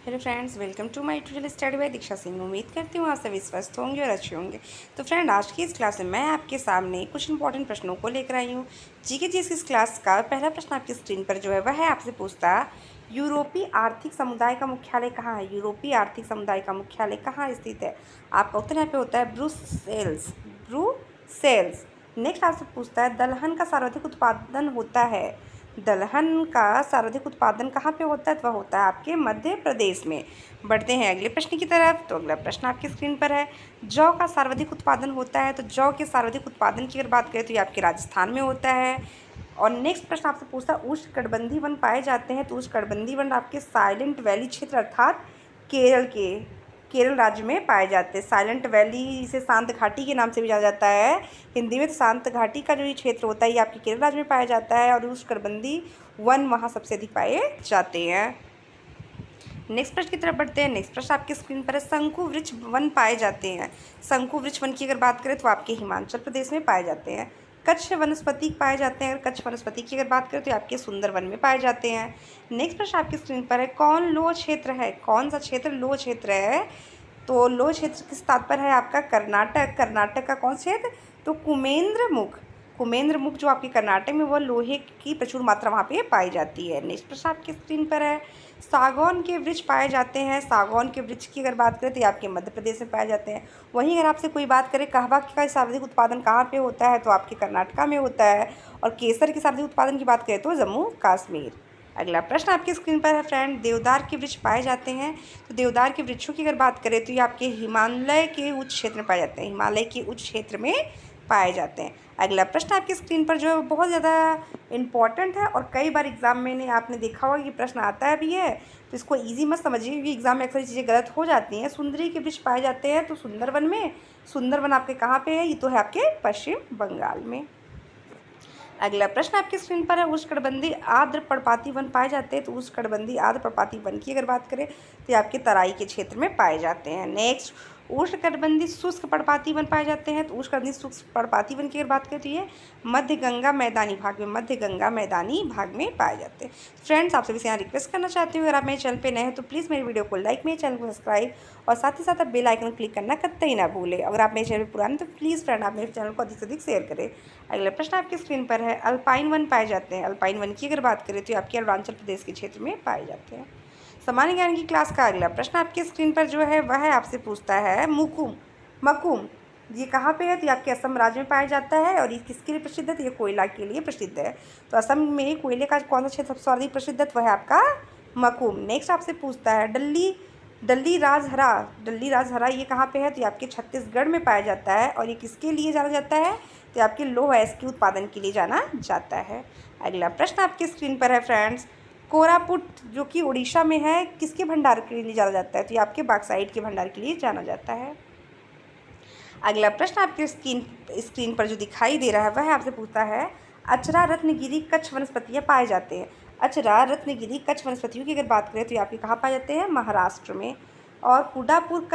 Hello friends, welcome to my tutorial study by Diksha Singh. उम्मीद करती हूँ आप सभी स्वस्थ होंगे और अच्छे होंगे। तो फ्रेंड, आज की इस क्लास में मैं आपके सामने कुछ इंपॉर्टेंट प्रश्नों को लेकर आई हूँ। जीके जी इस क्लास का पहला प्रश्न आपकी स्क्रीन पर जो है वह है आपसे पूछता, यूरोपीय आर्थिक समुदाय का मुख्यालय कहाँ है? यूरोपीय आर्थिक समुदाय का मुख्यालय कहाँ स्थित है? आपका उत्तर यहाँ पे होता है ब्रुसेल्स। ब्रुसेल्स। नेक्स्ट आपसे पूछता है, दलहन का सर्वाधिक उत्पादन होता है। दलहन का सर्वाधिक उत्पादन कहाँ पे होता है? तो वह होता है आपके मध्य प्रदेश में। बढ़ते हैं अगले प्रश्न की तरफ। तो अगला प्रश्न आपकी स्क्रीन पर है, जौ का सर्वाधिक उत्पादन होता है। तो जौ के सर्वाधिक उत्पादन की अगर बात करें तो ये आपके राजस्थान में होता है। और नेक्स्ट प्रश्न आपसे पूछता है, उष्णकटिबंधीय वन पाए जाते हैं। तो उष्णकटिबंधीय वन आपके साइलेंट वैली क्षेत्र अर्थात केरल राज्य में पाए जाते हैं। साइलेंट वैली, इसे शांत घाटी के नाम से भी जाना जाता है हिंदी में। तो शांत घाटी का जो ये क्षेत्र होता है ये आपके केरल राज्य में पाया जाता है और उष्णकटिबंधीय वन वहाँ सबसे अधिक पाए जाते हैं। नेक्स्ट प्रश्न की तरफ बढ़ते हैं। नेक्स्ट प्रश्न आपकी स्क्रीन पर है, शंकु वृक्ष वन पाए जाते हैं। शंकु वृक्ष वन की अगर बात करें तो आपके हिमाचल प्रदेश में पाए जाते हैं। कच्छ वनस्पति पाए जाते हैं। कच्छ वनस्पति की अगर बात करें तो आपके सुंदरवन में पाए जाते हैं। नेक्स्ट प्रश्न आपकी स्क्रीन पर है, कौन लोह क्षेत्र है? कौन सा क्षेत्र लोह क्षेत्र है? तो लोह क्षेत्र किस तात्पर्य है आपका? कर्नाटक। कर्नाटक का कौन क्षेत्र? तो कुमेंद्रमुख। कुमेंद्रमुख जो आपके कर्नाटक में, वो लोहे की प्रचुर मात्रा वहाँ पे पाई जाती है। नेक्स्ट प्रश्न आपकी स्क्रीन पर है, सागौन के वृक्ष पाए जाते हैं। सागौन के वृक्ष की अगर बात करें तो ये आपके मध्य प्रदेश में पाए जाते हैं। वहीं अगर आपसे कोई बात करे कहवा का सर्वाधिक उत्पादन कहाँ पे होता है, तो आपके कर्नाटका में होता है। और केसर के सर्वाधिक उत्पादन की बात करें तो जम्मू कश्मीर। अगला प्रश्न आपकी स्क्रीन पर है फ्रेंड, देवदार के वृक्ष पाए जाते हैं। तो देवदार के वृक्षों की अगर बात करें तो ये आपके हिमालय के उच्च क्षेत्र में पाए जाते हैं। हिमालय के उच्च क्षेत्र में पाए जाते हैं। अगला प्रश्न आपकी स्क्रीन पर जो है वो बहुत ज़्यादा इंपॉर्टेंट है और कई बार एग्जाम में आपने देखा होगा कि प्रश्न आता भी है। तो इसको इजी मत समझिए क्योंकि एग्जाम में अक्सर चीज़ें गलत हो जाती हैं। सुंदरी के वृक्ष पाए जाते हैं तो सुंदरवन में। सुंदरवन आपके कहाँ पे है? ये तो है आपके पश्चिम बंगाल में। अगला प्रश्न आपकी स्क्रीन पर है, उष्णकटिबंधीय आर्द्र पर्णपाती वन पाए जाते हैं। तो उष्णकटिबंधीय आर्द्र पर्णपाती वन की अगर बात करें तो ये आपके तराई के क्षेत्र में पाए जाते हैं। नेक्स्ट, उष्णकटिबंधीय शुष्क पर्णपाती वन पाए जाते हैं। तो उष्णकटिबंधीय शुष्क पर्णपाती वन की अगर बात करें तो ये मध्य गंगा मैदानी भाग में, मध्य गंगा मैदानी भाग में पाए जाते हैं। फ्रेंड्स, आप सभी से यहाँ रिक्वेस्ट करना चाहती हूँ, अगर आप मेरे चैनल पे नए हैं तो प्लीज़ मेरे वीडियो को लाइक, मेरे चैनल को सब्सक्राइब और साथ ही साथ आप बेल आइकन क्लिक करना कतई ना भूलें। अगर आप मेरे चैनल पर पुराने तो प्लीज़ फ्रेंड आप मेरे चैनल को अधिक से अधिक शेयर करें। अगला प्रश्न आपकी स्क्रीन पर है, अल्पाइन वन पाए जाते हैं। अल्पाइन वन की अगर बात करें तो आपके अरुणाचल प्रदेश के क्षेत्र में पाए जाते हैं। सामान्य ज्ञान की क्लास का अगला प्रश्न आपकी स्क्रीन पर जो है वह आपसे पूछता है, मकुम ये कहाँ पे है? तो ये आपके असम राज्य में पाया जाता है। और ये किसके लिए प्रसिद्ध है? तो ये कोयला के लिए प्रसिद्ध है। तो असम में कोयले का कौन सा क्षेत्र सबसे अधिक प्रसिद्ध है? तो वह है आपका मकुम। नेक्स्ट आपसे पूछता है, डल्ली राजहरा। डल्ली राजहरा ये कहाँ पे है? तो ये आपके छत्तीसगढ़ में पाया जाता है। और ये किसके लिए जाना जाता है? तो आपके लौह अयस्क के उत्पादन के लिए जाना जाता है। अगला प्रश्न आपकी स्क्रीन पर है फ्रेंड्स, कोरापुट जो कि उड़ीसा में है, किसके भंडार के लिए जाना जाता है? तो ये आपके बॉक्साइट के भंडार के लिए जाना जाता है। अगला प्रश्न आपके स्क्रीन पर जो दिखाई दे रहा है वह आपसे पूछता है, अचरा रत्नगिरी कच्छ वनस्पतियाँ पाए जाते हैं। अचरा रत्नगिरी कच्छ वनस्पतियों की अगर बात करें तो ये आपके कहाँ पाए जाते हैं? महाराष्ट्र में। और कुडापुर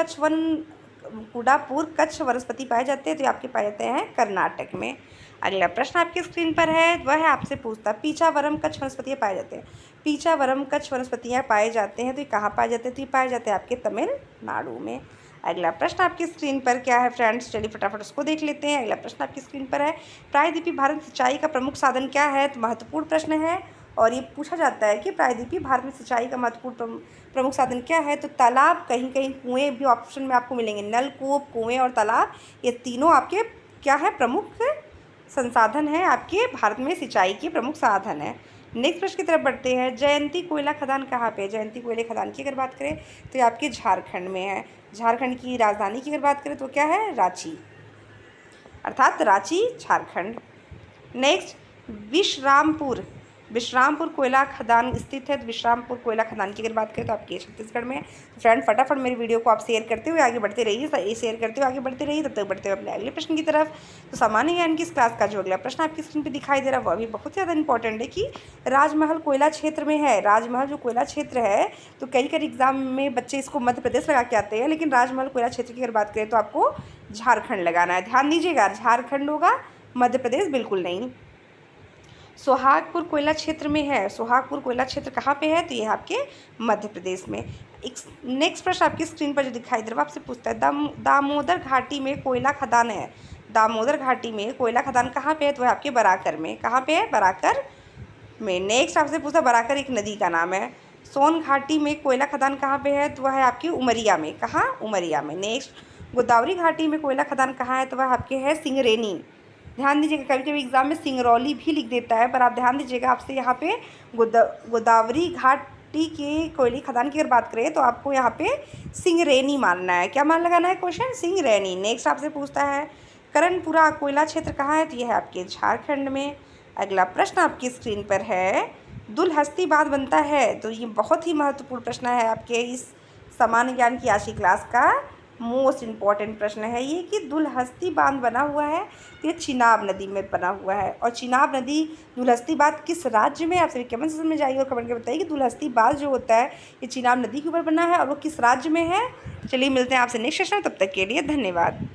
कच्छ वनस्पति पाए जाते हैं तो ये आपके पाए जाते हैं कर्नाटक में। अगला प्रश्न आपकी स्क्रीन पर है वह आपसे पूछता, पीचावरम कच्छ वनस्पतियाँ पाए जाते हैं। पीचावरम कच्छ वनस्पतियाँ पाए जाते हैं तो ये कहाँ पाए जाते हैं? तो ये पाए जाते हैं आपके तमिलनाडु में। अगला प्रश्न आपकी स्क्रीन पर क्या है फ्रेंड्स? चलिए फटाफट उसको देख लेते हैं। अगला प्रश्न आपकी स्क्रीन पर है, प्रायद्वीपीय भारत में सिंचाई का प्रमुख साधन क्या है? तो महत्वपूर्ण प्रश्न है और ये पूछा जाता है कि प्रायद्वीपीय भारत में सिंचाई का महत्वपूर्ण प्रमुख साधन क्या है? तो तालाब, कहीं कहीं कुएँ भी ऑप्शन में आपको मिलेंगे। नलकूप, कुएँ और तालाब, ये तीनों आपके क्या है? प्रमुख संसाधन है, आपके भारत में सिंचाई के प्रमुख साधन है। नेक्स्ट प्रश्न की तरफ बढ़ते हैं, जयंती कोयला खदान कहाँ पे है? जयंती कोयला खदान की अगर बात करें तो ये आपके झारखंड में है। झारखंड की राजधानी की अगर बात करें तो क्या है? रांची, अर्थात रांची झारखंड। नेक्स्ट, विश्रामपुर विश्रामपुर कोयला खदान स्थित है। तो विश्रामपुर कोयला खदान की अगर बात करें तो आपके छत्तीसगढ़ में है। तो फ्रेंड फटाफट मेरी वीडियो को आप शेयर करते हुए आगे बढ़ते रहिए, शेयर करते हुए आगे बढ़ते रहिए। तब तक बढ़ते हुए अपने अगले प्रश्न की तरफ। तो सामान्य ज्ञान की इस क्लास का जो अगला प्रश्न आपकी स्क्रीन पर दिखाई दे रहा है वह भी बहुत ज़्यादा इंपॉर्टेंट है कि राजमहल कोयला क्षेत्र में है। राजमहल जो कोयला क्षेत्र है, तो कई एग्जाम में बच्चे इसको मध्य प्रदेश लगा के आते हैं, लेकिन राजमहल कोयला क्षेत्र की अगर बात करें तो आपको झारखंड लगाना है। ध्यान दीजिएगा, झारखंड होगा, मध्य प्रदेश बिल्कुल नहीं। सोहागपुर कोयला क्षेत्र में है। सोहागपुर कोयला क्षेत्र कहाँ पे है? तो ये आपके मध्य प्रदेश में। एक नेक्स्ट प्रश्न आपकी स्क्रीन पर जो दिखाई दे रहा है आपसे पूछता है, दामोदर घाटी में कोयला खदान है। दामोदर घाटी में कोयला खदान कहाँ पे है? तो वह आपके बराकर में। कहाँ पे है? बराकर में। नेक्स्ट आपसे पूछा, बराकर एक नदी का नाम है। सोन घाटी में कोयला खदान कहाँ पे है? तो वह है आपकी उमरिया में। कहाँ? उमरिया में। नेक्स्ट, गोदावरी घाटी में कोयला खदान कहाँ है? तो वह आपके है सिंगरेनी। ध्यान दीजिएगा, कभी कभी एग्जाम में सिंगरौली भी लिख देता है, पर आप ध्यान दीजिएगा, आपसे यहाँ पे गोदावरी घाटी के कोयले खदान की अगर बात करें तो आपको यहाँ पे सिंगरेनी मानना है। क्या मान लगाना है? क्वेश्चन सिंगरेनी। नेक्स्ट आपसे पूछता है, करणपुरा कोयला क्षेत्र कहाँ है? तो यह है आपके झारखंड में। अगला प्रश्न आपकी स्क्रीन पर है, दुलहस्ती बांध बनता है। तो ये बहुत ही महत्वपूर्ण प्रश्न है आपके इस सामान्य ज्ञान की आज की क्लास का मोस्ट इम्पॉर्टेंट प्रश्न है ये, कि दुलहस्ती बांध बना हुआ है तो ये चिनाब नदी में बना हुआ है। और चिनाब नदी, दुलहस्ती बांध किस राज्य में? आप सभी कमेंट सेक्शन में जाइए और कमेंट करके बताइए कि दुलहस्ती बांध जो होता है ये चिनाब नदी के ऊपर बना है और वो किस राज्य में है। चलिए मिलते हैं आपसे नेक्स्ट सेशन, तब तक के लिए धन्यवाद।